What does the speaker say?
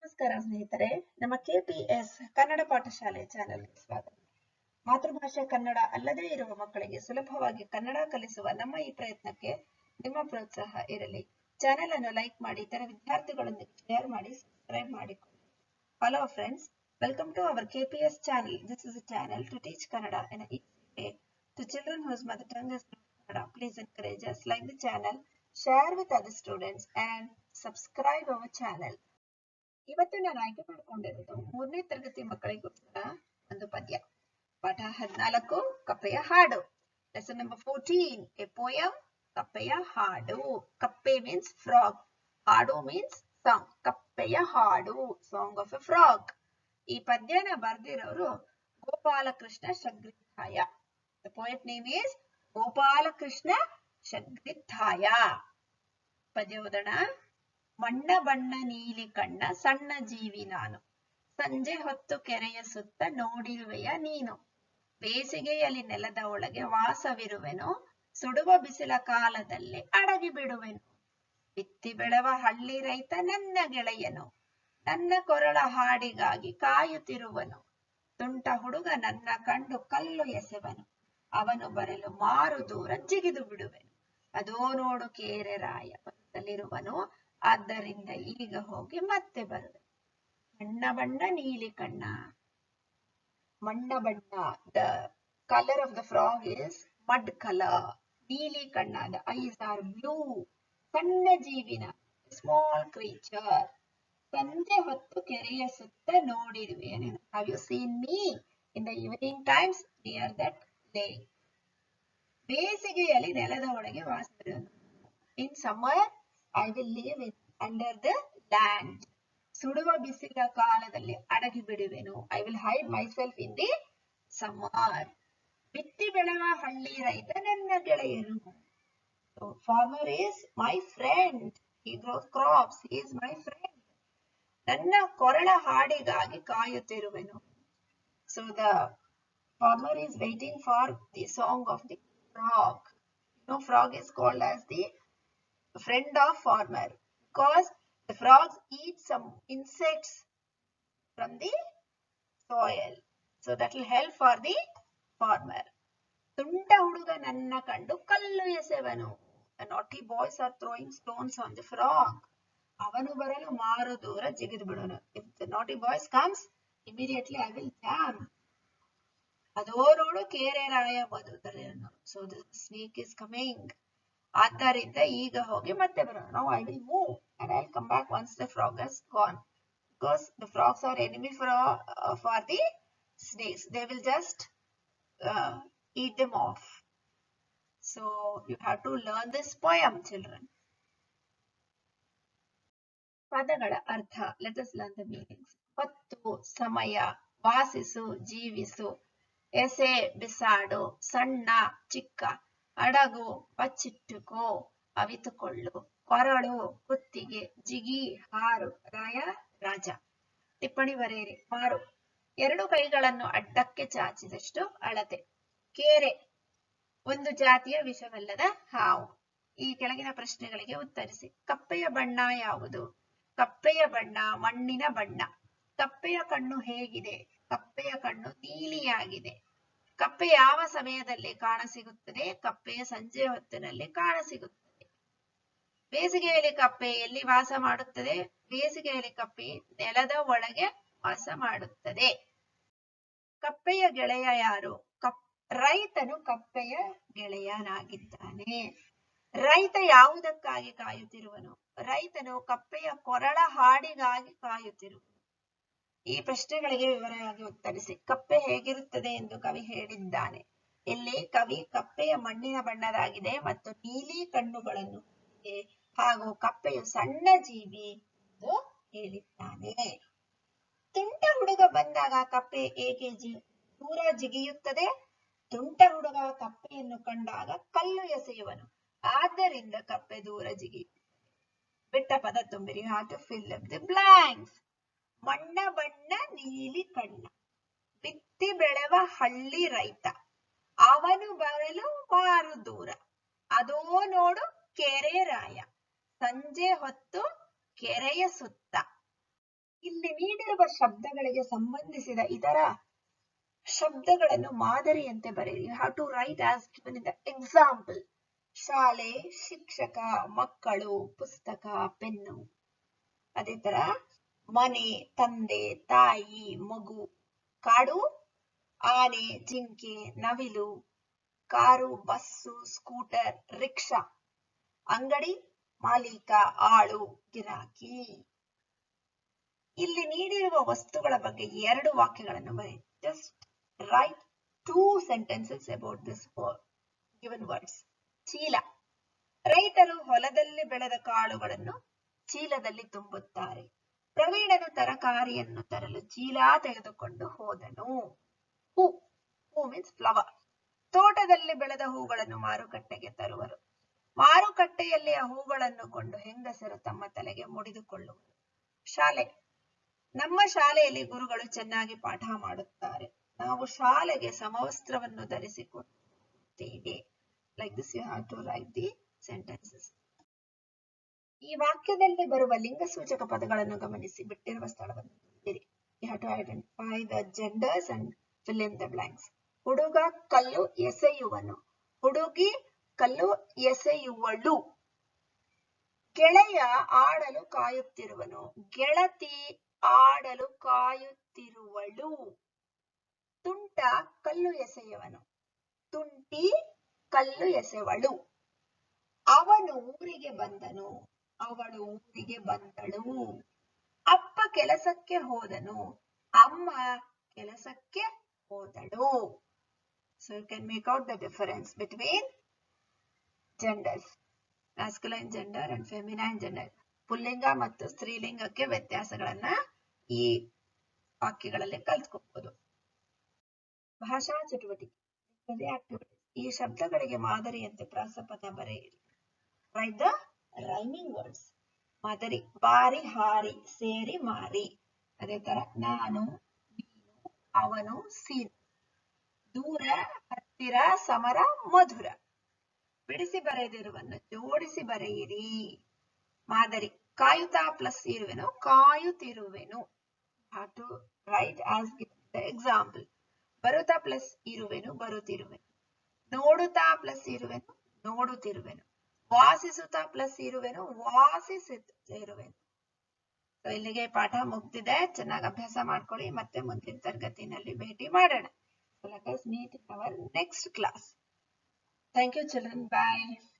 ನಮಸ್ಕಾರ ಸ್ನೇಹಿತರೆ, ನಮ್ಮ KPS ಕನ್ನಡ ಪಾಠಶಾಲೆ ಚಾನೆಲ್ಗೆ ಸ್ವಾಗತ. ಮಾತೃಭಾಷೆ ಕನ್ನಡ ಅಲ್ಲದೇ ಇರುವ ಮಕ್ಕಳಿಗೆ ಸುಲಭವಾಗಿ ಕನ್ನಡ ಕಲಿಸುವ ನಮ್ಮ ಈ ಪ್ರಯತ್ನಕ್ಕೆ ನಿಮ್ಮ ಪ್ರೋತ್ಸಾಹ ಇರಲಿ. ಚಾನೆಲ್ ಅನ್ನು ಲೈಕ್ ಮಾಡಿ, ಇತರ ವಿದ್ಯಾರ್ಥಿಗಳೊಂದಿಗೆ ಶೇರ್ ಮಾಡಿ, ಸಬ್ಸ್ಕ್ರೈಬ್ ಮಾಡಿಕೊಳ್ಳಿ. Hello friends, welcome to our KPS channel. This is a channel to teach Kannada in an easy way to children whose mother tongue is not Kannada. Please encourage us, like the channel, share with other students and subscribe our channel. ಇವತ್ತು ನಾನು ಆಯ್ಕೆ ಮಾಡಿಕೊಂಡಿರೋದು 3ನೇ ತರಗತಿ ಮಕ್ಕಳಿಗೋಸ್ಕರ ಒಂದು ಪದ್ಯ. ಪಾಠ 14 ಕಪ್ಪೆಯ ಹಾಡು. ಲೆಸನ್ ನಂಬರ್ 14 ಎ ಪೋಯಮ್ ಕಪ್ಪೆಯ ಹಾಡು. ಕಪ್ಪೆ ಮೀನ್ಸ್ ಫ್ರಾಗ್, ಹಾಡು ಮೀನ್ಸ್ ಸಾಂಗ್. ಕಪ್ಪೆಯ ಹಾಡು, ಸಾಂಗ್ ಆಫ್ ಎ ಫ್ರಾಗ್. ಈ ಪದ್ಯನ ಬರೆದಿರೋರು Gopalakrishna Shagrithaya. The poet name is Gopalakrishna Shagrithaya. ಪದ್ಯ ಓದೋಣ. ಮಣ್ಣ ಬಣ್ಣ ನೀಲಿ ಕಣ್ಣ ಸಣ್ಣ ಜೀವಿ ನಾನು, ಸಂಜೆ ಹೊತ್ತು ಕೆರೆಯ ಸುತ್ತ ನೋಡಿರುವೆಯ ನೀನು. ಬೇಸಿಗೆಯಲ್ಲಿ ನೆಲದ ಒಳಗೆ ವಾಸವಿರುವೆನು, ಸುಡುವ ಬಿಸಿಲ ಕಾಲದಲ್ಲಿ ಅಡಗಿ ಬಿಡುವೆನು. ಬಿತ್ತಿ ಬೆಳೆವ ಹಳ್ಳಿ ರೈತ ನನ್ನ ಗೆಳೆಯನು, ನನ್ನ ಕೊರಳ ಹಾಡಿಗಾಗಿ ಕಾಯುತ್ತಿರುವನು. ತುಂಟ ಹುಡುಗ ನನ್ನ ಕಂಡು ಕಲ್ಲು ಎಸೆವನು, ಅವನು ಬರಲು ಮಾರು ದೂರ ಜಿಗಿದು ಬಿಡುವೆನು. ಅದೋ ನೋಡು ಕೇರೆ ರಾಯ ಪಕ್ಕದಲ್ಲಿರುವನು, ಆದ್ದರಿಂದ ಈಗ ಹೋಗಿ ಮತ್ತೆ ಬರುವೆ. ಬಣ್ಣ ಬಣ್ಣ ನೀಲಿ ಕಣ್ಣ. ಮಣ್ಣ ಬಣ್ಣ, the colour of the frog is mud colour. ನೀಲಿ ಕಣ್ಣ, ದ ಐಸ್ ಆರ್ ಬ್ಲೂ. ಸಣ್ಣ ಜೀವಿನ, ಸ್ಮಾಲ್ ಕ್ರೀಚರ್. ಸಂಜೆ ಹೊತ್ತು ಕೆರೆಯ ಸುತ್ತ ನೋಡಿರುವೆ. Have you seen me in the evening times near that lake. ಬೇಸಿಗೆಯಲ್ಲಿ ನೆಲದ ಒಳಗೆ ವಾಸವಿರುವನು. In summer I will live under the land. ಸುಡುವ ಬಿಸಿಲ ಕಾಲದಲ್ಲಿ ಅಡಗಿ ಬಿಡುವೆನು. I will hide myself in the summer. ಬಿತ್ತಿ ಬೆಳೆವ ಹಳ್ಳಿ ರೈತ ನನ್ನ ಗೆಳೆಯನು. So farmer is my friend. He grows crops. He is my friend. ನನ್ನ ಕೊರಳ ಹಾಡಿಗಾಗಿ ಕಾಯುತ್ತಿರುವೆನು. So the farmer is waiting for the song of the frog. You know, frog is called as the friend of farmer because the frogs eat some insects from the soil, so that will help for the farmer. ತುಂಟ ಹುಡುಗ ನನ್ನ ಕಂಡು ಕಲ್ಲು ಎಸೆವನು. The naughty boys are throwing stones on the frog. ಅವನು ಬರಲು ಮಾರು ದೂರ ಜಿಗಿದು ಬಿಡುವನು. If the naughty boys comes, immediately I will jam. ಅದೋ ನೋಡು ಕೇರೆ ರಾಯ ಬದುಕಲಿರುವನು. So the snake is coming. ಆದ್ದರಿಂದ ಈಗ ಹೋಗಿ ಮತ್ತೆ ಬರೋಣ. Now I will move and I'll come back once the frog has gone, because the frogs are enemy for the snakes. They will just eat them off. So you have to learn this poem, children. ಪದಗಳ ಅರ್ಥ. Let us learn the meanings. ಹೊತ್ತು, ಸಮಯ, ವಾಸಿಸು, ಜೀವಿಸು, ಎಸೆ, ಬಿಸಾಡು, ಸಣ್ಣ, ಚಿಕ್ಕ, ಅಡಗು, ಬಚ್ಚಿಟ್ಟುಕೋ, ಅವಿತುಕೊಳ್ಳು, ಕೊರಳು, ಕುತ್ತಿಗೆ, ಜಿಗಿ, ಹಾರು, ರಾಯ, ರಾಜ. ಟಿಪ್ಪಣಿ ಬರೆಯಿರಿ. ಮಾರು, ಎರಡು ಕೈಗಳನ್ನು ಅಡ್ಡಕ್ಕೆ ಚಾಚಿದಷ್ಟು ಅಳತೆ. ಕೇರೆ, ಒಂದು ಜಾತಿಯ ವಿಷವಲ್ಲದ ಹಾವು. ಈ ಕೆಳಗಿನ ಪ್ರಶ್ನೆಗಳಿಗೆ ಉತ್ತರಿಸಿ. ಕಪ್ಪೆಯ ಬಣ್ಣ ಯಾವುದು? ಕಪ್ಪೆಯ ಬಣ್ಣ ಮಣ್ಣಿನ ಬಣ್ಣ. ಕಪ್ಪೆಯ ಕಣ್ಣು ಹೇಗಿದೆ? ಕಪ್ಪೆಯ ಕಣ್ಣು ನೀಲಿಯಾಗಿದೆ. ಕಪ್ಪೆ ಯಾವ ಸಮಯದಲ್ಲಿ ಕಾಣಸಿಗುತ್ತದೆ? ಕಪ್ಪೆಯ ಸಂಜೆ ಹೊತ್ತಿನಲ್ಲಿ ಕಾಣಸಿಗುತ್ತದೆ. ಬೇಸಿಗೆಯಲ್ಲಿ ಕಪ್ಪೆ ಎಲ್ಲಿ ವಾಸ ಮಾಡುತ್ತದೆ? ಬೇಸಿಗೆಯಲ್ಲಿ ಕಪ್ಪೆ ನೆಲದ ಒಳಗೆ ವಾಸ ಮಾಡುತ್ತದೆ. ಕಪ್ಪೆಯ ಗೆಳೆಯ ಯಾರು? ರೈತನು ಕಪ್ಪೆಯ ಗೆಳೆಯನಾಗಿದ್ದಾನೆ. ರೈತ ಯಾವುದಕ್ಕಾಗಿ ಕಾಯುತ್ತಿರುವನು? ರೈತನು ಕಪ್ಪೆಯ ಕೊರಳ ಹಾಡಿಗಾಗಿ ಕಾಯುತ್ತಿರುವನು. ಈ ಪ್ರಶ್ನೆಗಳಿಗೆ ವಿವರವಾಗಿ ಉತ್ತರಿಸಿ. ಕಪ್ಪೆ ಹೇಗಿರುತ್ತದೆ ಎಂದು ಕವಿ ಹೇಳಿದ್ದಾನೆ. ಇಲ್ಲಿ ಕವಿ ಕಪ್ಪೆಯ ಮಣ್ಣಿನ ಬಣ್ಣದಾಗಿದೆ ಮತ್ತು ನೀಲಿ ಕಣ್ಣುಗಳನ್ನು ಹೊಂದಿದೆ ಹಾಗೂ ಕಪ್ಪೆಯು ಸಣ್ಣ ಜೀವಿ ಎಂದು ಹೇಳಿದ್ದಾನೆ. ತುಂಟ ಹುಡುಗ ಬಂದಾಗ ಕಪ್ಪೆ ಏಕೆ ದೂರ ಜಿಗಿಯುತ್ತದೆ? ತುಂಟ ಹುಡುಗ ಕಪ್ಪೆಯನ್ನು ಕಂಡಾಗ ಕಲ್ಲು ಎಸೆಯುವನು, ಆದ್ದರಿಂದ ಕಪ್ಪೆ ದೂರ ಜಿಗಿಯುತ್ತದೆ. ಬಿಟ್ಟ ಪದ ತುಂಬಿರಿ. You have to fill up the blanks. ಮಣ್ಣ ಬಣ್ಣ ನೀಲಿ ಕಣ್ಣ, ಬಿತ್ತಿ ಬೆಳೆವ ಹಳ್ಳಿ ರೈತ, ಅವನು ಬರಲು ಮಾರು ದೂರ, ಅದೋ ನೋಡು ಕೆರೆ ರಾಯ, ಸಂಜೆ ಹೊತ್ತು ಕೆರೆಯ ಸುತ್ತ. ಇಲ್ಲಿ ನೀಡಿರುವ ಶಬ್ದಗಳಿಗೆ ಸಂಬಂಧಿಸಿದ ಇತರ ಶಬ್ದಗಳನ್ನು ಮಾದರಿಯಂತೆ ಬರೆಯಿರಿ. You have to write as given in the example. ಶಾಲೆ, ಶಿಕ್ಷಕ, ಮಕ್ಕಳು, ಪುಸ್ತಕ, ಪೆನ್ನು. ಅದೇ ತರ ಮನೆ, ತಂದೆ, ತಾಯಿ, ಮಗು, ಕಾಡು, ಆನೆ, ಜಿಂಕೆ, ನವಿಲು, ಕಾರು, ಬಸ್ಸು, ಸ್ಕೂಟರ್, ರಿಕ್ಷಾ, ಅಂಗಡಿ, ಮಾಲೀಕ, ಆಳು, ಗಿರಾಕಿ. ಇಲ್ಲಿ ನೀಡಿರುವ ವಸ್ತುಗಳ ಬಗ್ಗೆ 2 ವಾಕ್ಯಗಳನ್ನು ಬರೆಯಿರಿ. Just write 2 sentences about this given words. ಚೀಲ. ರೈತರು ಹೊಲದಲ್ಲಿ ಬೆಳೆದ ಕಾಳುಗಳನ್ನು ಚೀಲದಲ್ಲಿ ತುಂಬುತ್ತಾರೆ. ಪ್ರವೀಣನು ತರಕಾರಿಯನ್ನು ತರಲು ಚೀಲ ತೆಗೆದುಕೊಂಡು ಹೋದನು. ಹೂ. ಹೂ ಮೀನ್ಸ್ ಫ್ಲವರ್. ತೋಟದಲ್ಲಿ ಬೆಳೆದ ಹೂಗಳನ್ನು ಮಾರುಕಟ್ಟೆಗೆ ತರುವರು. ಮಾರುಕಟ್ಟೆಯಲ್ಲಿ ಆ ಹೂಗಳನ್ನು ಕೊಂಡು ಹೆಂಗಸರು ತಮ್ಮ ತಲೆಗೆ ಮುಡಿದುಕೊಳ್ಳುವರು. ಶಾಲೆ. ನಮ್ಮ ಶಾಲೆಯಲ್ಲಿ ಗುರುಗಳು ಚೆನ್ನಾಗಿ ಪಾಠ ಮಾಡುತ್ತಾರೆ. ನಾವು ಶಾಲೆಗೆ ಸಮವಸ್ತ್ರವನ್ನು ಧರಿಸಿಕೊಳ್ಳುತ್ತೇವೆ. Like this you have to write the sentences. ಈ ವಾಕ್ಯದಲ್ಲಿ ಬರುವ ಲಿಂಗಸೂಚಕ ಪದಗಳನ್ನು ಗಮನಿಸಿ ಬಿಟ್ಟಿರುವ ಸ್ಥಳವನ್ನು ತುಂಬಿರಿ. You have to identify the genders and fill in the blanks. ಹುಡುಗ ಕಲ್ಲು ಎಸೆಯುವನು. ಹುಡುಗಿ ಕಲ್ಲು ಎಸೆಯುವಳು. ಗೆಳೆಯ ಆಡಲು ಕಾಯುತ್ತಿರುವನು. ಗೆಳತಿ ಆಡಲು ಕಾಯುತ್ತಿರುವಳು. ತುಂಟ ಕಲ್ಲು ಎಸೆಯುವನು. ತುಂಟಿ ಕಲ್ಲು ಎಸೆವಳು. ಅವನು ಊರಿಗೆ ಬಂದನು. ಅವಳು ಊರಿಗೆ ಬಂದಳು. ಅಪ್ಪ ಕೆಲಸಕ್ಕೆ ಹೋದನು. ಅಮ್ಮ ಕೆಲಸಕ್ಕೆ ಹೋದಳು. So you can make out the difference between genders. Masculine gender and feminine gender. ಪುಲ್ಲಿಂಗ ಮತ್ತು ಸ್ತ್ರೀಲಿಂಗಕ್ಕೆ ವ್ಯತ್ಯಾಸಗಳನ್ನ ಈ ವಾಕ್ಯಗಳಲ್ಲಿ ಕಲ್ತ್ಕೋಬಹುದು. ಭಾಷಾ ಚಟುವಟಿಕೆ. ಈ ಶಬ್ದಗಳಿಗೆ ಮಾದರಿಯಂತೆ ಪ್ರಾಸಪದ ಬರೆಯಿರಿ. Write the rhyming words. ಮಾದರಿ. ಬಾರಿ, ಹಾರಿ, ಸೇರಿ, ಮಾರಿ. ಅದೇ ತರ ನಾನು, ನೀನು, ಅವನು, ಸೀನು. ದೂರ, ಹತ್ತಿರ, ಸಮರ, ಮಧುರ. ಬಿಡಿಸಿ ಬರೆದಿರುವನ್ನು ಜೋಡಿಸಿ ಬರೆಯಿರಿ. ಮಾದರಿ. ಕಾಯುತ್ತಾ ಪ್ಲಸ್ ಇರುವೆನು, ಕಾಯುತ್ತಿರುವೆನು. Have to write as given the example. ಬರುತ್ತಾ ಪ್ಲಸ್ ಇರುವೆನು, ಬರುತ್ತಿರುವೆನು. ನೋಡುತ್ತಾ ಪ್ಲಸ್ ಇರುವೆನು, ನೋಡುತ್ತಿರುವೆನು. ವಾಸಿಸುತ್ತಾ ಪ್ಲಸ್ ಇರುವೆನು, ವಾಸಿಸುತ್ತಿರುವೆನು. ಇಲ್ಲಿಗೆ ಪಾಠ ಮುಗ್ದಿದೆ. ಚೆನ್ನಾಗಿ ಅಭ್ಯಾಸ ಮಾಡ್ಕೊಳ್ಳಿ. ಮತ್ತೆ ಮುಂದಿನ ತರಗತಿನಲ್ಲಿ ಭೇಟಿ ಮಾಡೋಣ. So let us meet in our next class. Thank you children. Bye.